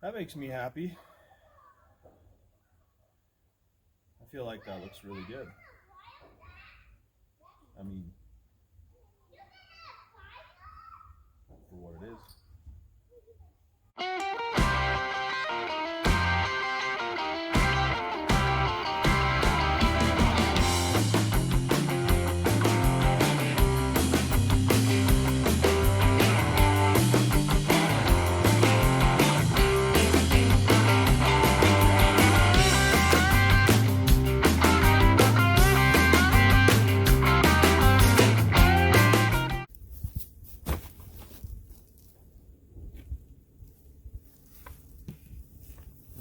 That makes me happy. I feel like that looks really good. I mean, for what it is.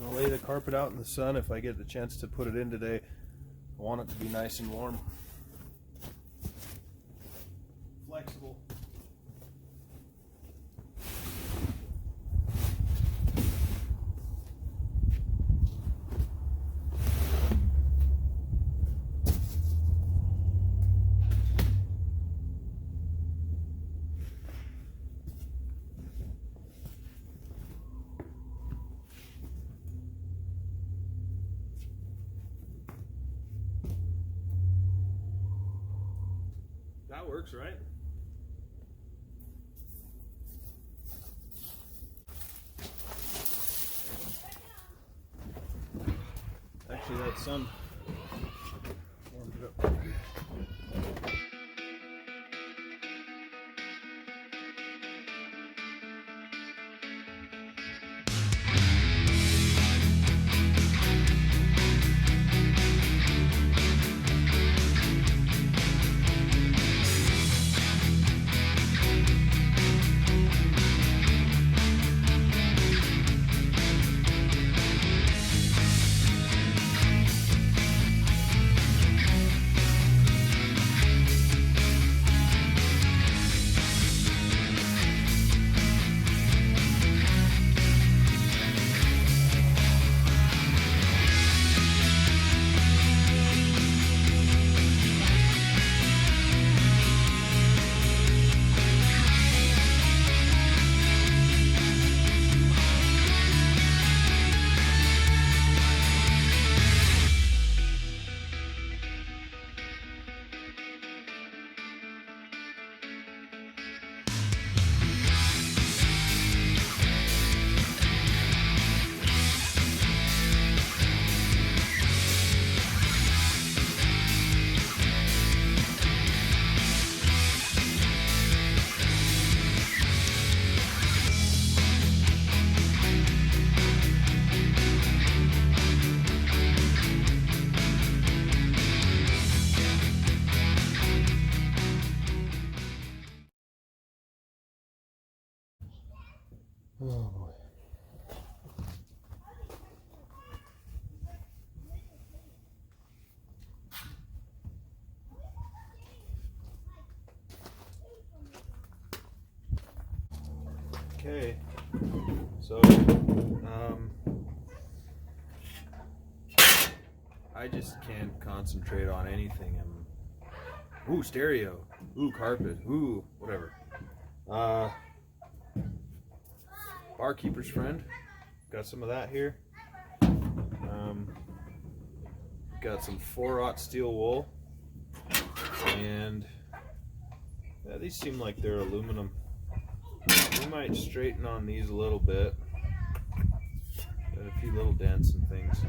I'll lay the carpet out in the sun if I get the chance to put it in today. I want it to be nice and warm. Flexible. That works, right? Actually, that sun warmed it up. Oh boy. Okay, so I just can't concentrate on anything. Ooh, stereo. Ooh, carpet. Ooh, whatever. Barkeeper's friend. Got some of that here. Got some 4/0 steel wool. And yeah, these seem like they're aluminum. We might straighten on these a little bit. Got a few little dents and things.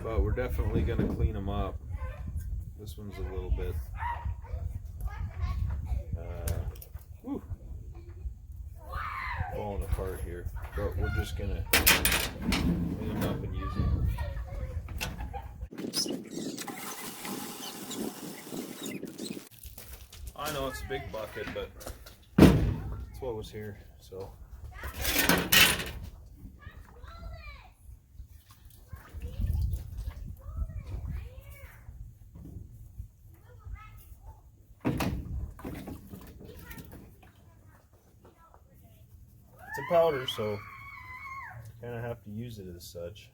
But we're definitely going to clean them up. This one's a little bit falling apart here, but we're just going to clean them up and use them. I know it's a big bucket, but that's what was here, so. It's a powder, so kind of have to use it as such.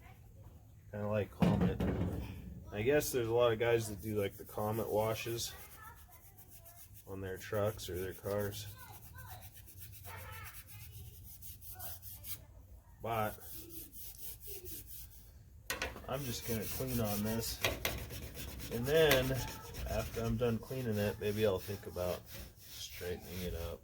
Kind of like Comet. I guess there's a lot of guys that do like the Comet washes on their trucks or their cars. but I'm just gonna clean on this, and then after I'm done cleaning it, maybe I'll think about straightening it up.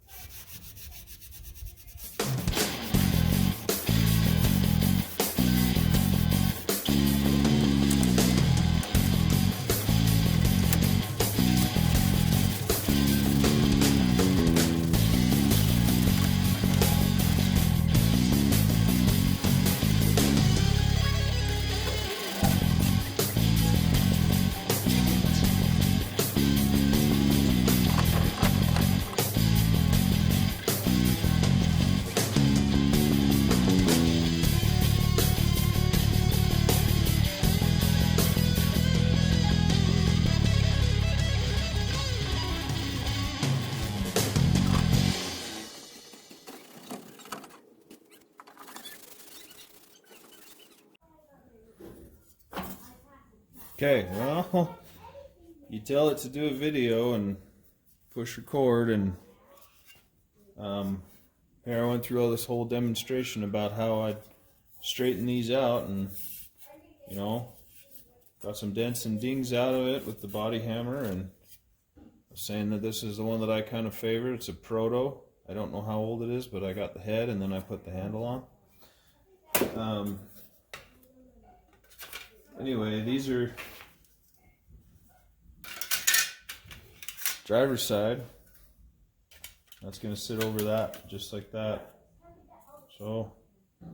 Okay, well, you tell it to do a video and push record, and here I went through all this whole demonstration about how I'd straighten these out, and you know, got some dents and dings out of it with the body hammer, and I was saying that this is the one that I kind of favor. It's a proto. I don't know how old it is, but I got the head and then I put the handle on. Anyway, these are driver's side. That's going to sit over that, just like that. So, I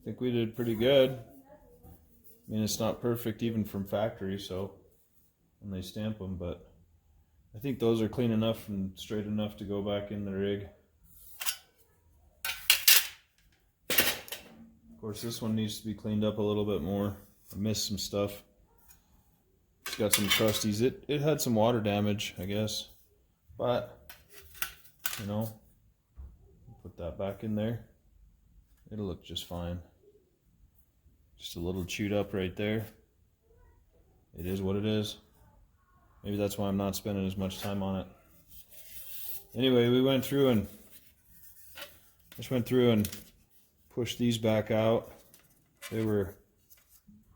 think we did pretty good. I mean, it's not perfect even from factory, so when they stamp them, but I think those are clean enough and straight enough to go back in the rig. Of course, this one needs to be cleaned up a little bit more. I missed some stuff. It's got some crusties. It had some water damage, I guess. But, you know, put that back in there. It'll look just fine. Just a little chewed up right there. It is what it is. Maybe that's why I'm not spending as much time on it. Anyway, we went through and pushed these back out. They were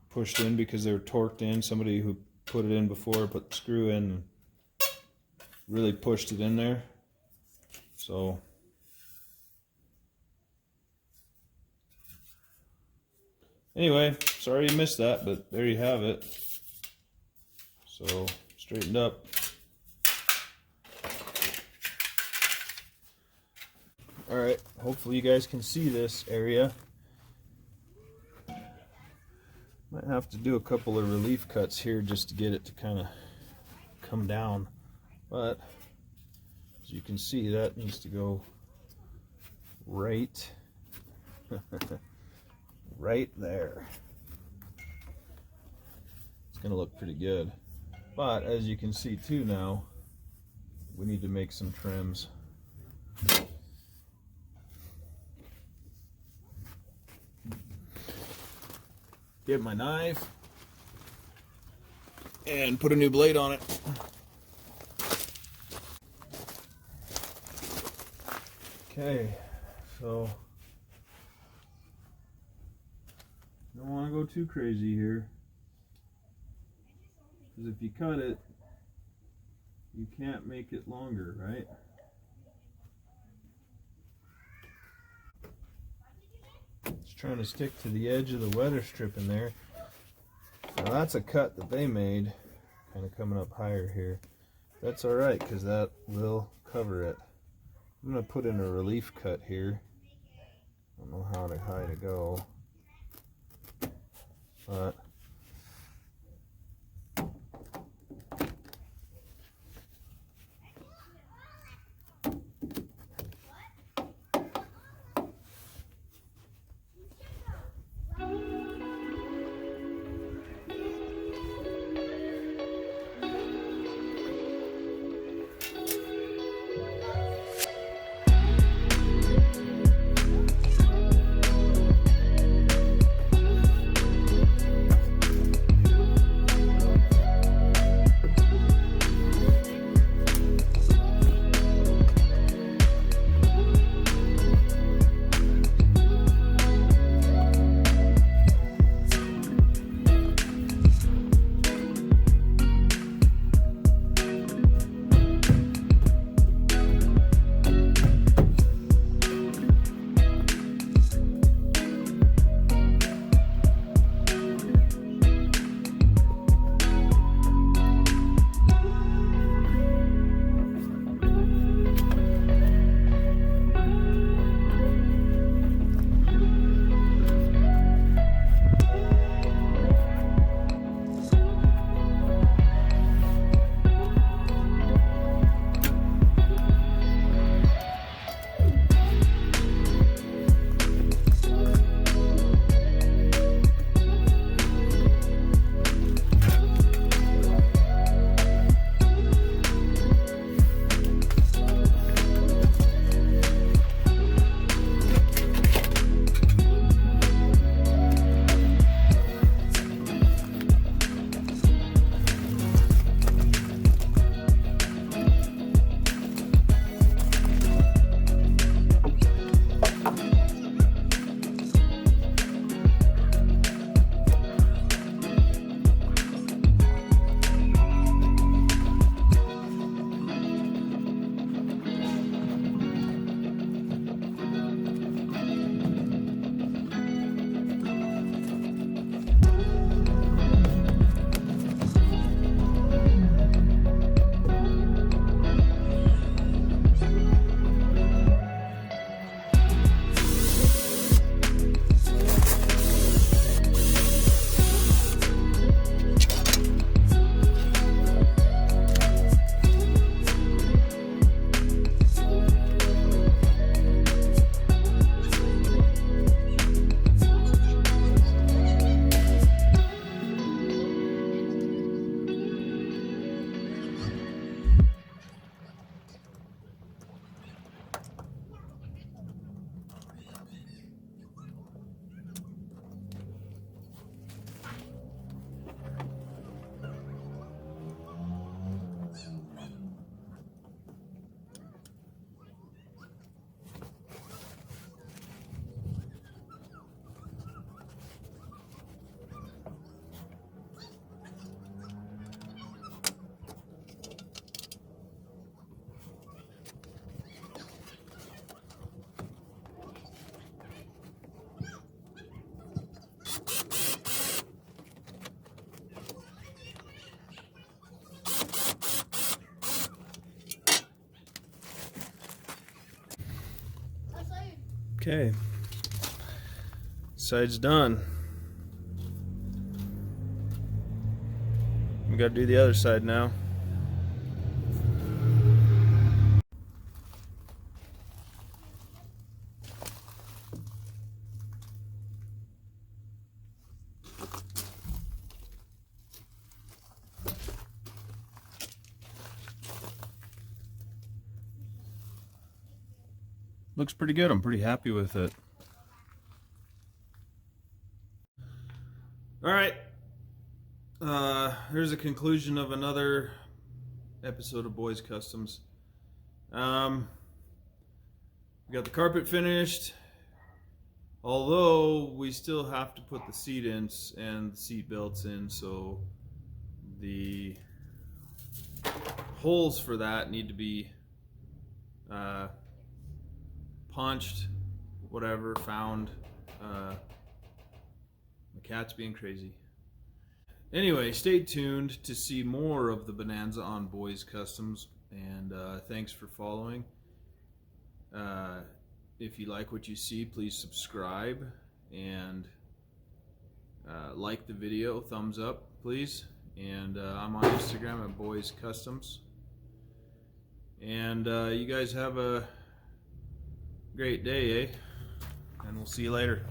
pushed in because they were torqued in. Somebody who put it in before put the screw in and really pushed it in there. So anyway, sorry you missed that, but there you have it. So straightened up. Alright, hopefully you guys can see this area. Might have to do a couple of relief cuts here just to get it to kind of come down. But as you can see, that needs to go right right there. It's going to look pretty good. But as you can see too now, we need to make some trims. Get my knife and put a new blade on it. Okay, so don't want to go too crazy here, because if you cut it, you can't make it longer, right? Just trying to stick to the edge of the weather strip in there. Now that's a cut that they made, kind of coming up higher here. That's alright, because that will cover it. I'm going to put in a relief cut here. I don't know how high to go, but Okay, side's done. We gotta do the other side now. Looks pretty good. I'm pretty happy with it. All right. Here's a conclusion of another episode of Boys Customs. We got the carpet finished, although we still have to put the seat ins and the seat belts in, so the holes for that need to be punched, whatever, found. The cat's being crazy. Anyway, stay tuned to see more of the Bonanza on Boys Customs, and thanks for following. If you like what you see, please subscribe and like the video, thumbs up please, and I'm on Instagram at Boys Customs, and you guys have a great day, and we'll see you later.